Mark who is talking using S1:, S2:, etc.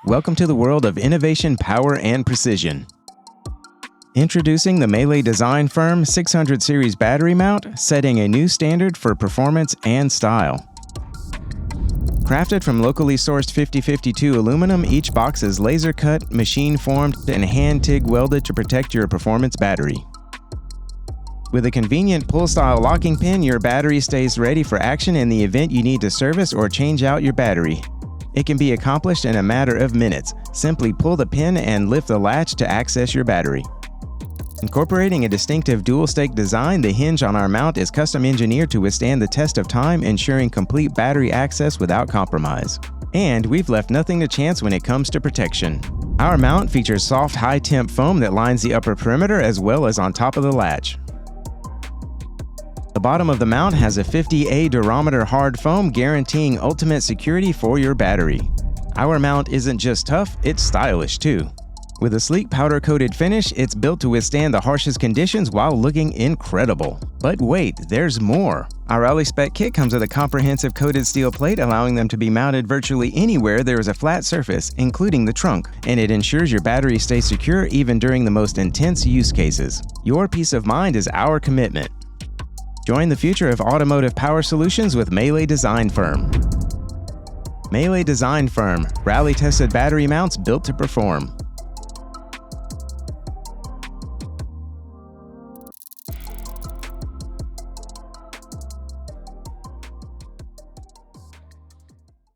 S1: Welcome to the world of innovation, power, and precision. Introducing the MeLe Design Firm 600 Series battery mount, setting a new standard for performance and style. Crafted from locally sourced 5052 aluminum, each box is laser cut, machine formed, and hand TIG welded to protect your performance battery. With a convenient pull-style locking pin, your battery stays ready for action in the event you need to service or change out your battery. It can be accomplished in a matter of minutes. Simply pull the pin and lift the latch to access your battery. Incorporating a distinctive dual-stake design, the hinge on our mount is custom engineered to withstand the test of time, ensuring complete battery access without compromise. And we've left nothing to chance when it comes to protection. Our mount features soft, high-temp foam that lines the upper perimeter as well as on top of the latch. The bottom of the mount has a 50A durometer hard foam, guaranteeing ultimate security for your battery. Our mount isn't just tough, it's stylish too. With a sleek powder-coated finish, it's built to withstand the harshest conditions while looking incredible. But wait, there's more! Our Spec kit comes with a comprehensive coated steel plate, allowing them to be mounted virtually anywhere there is a flat surface, including the trunk, and it ensures your battery stays secure even during the most intense use cases. Your peace of mind is our commitment. Join the future of automotive power solutions with MeLe Design Firm. MeLe Design Firm, rally-tested battery mounts built to perform.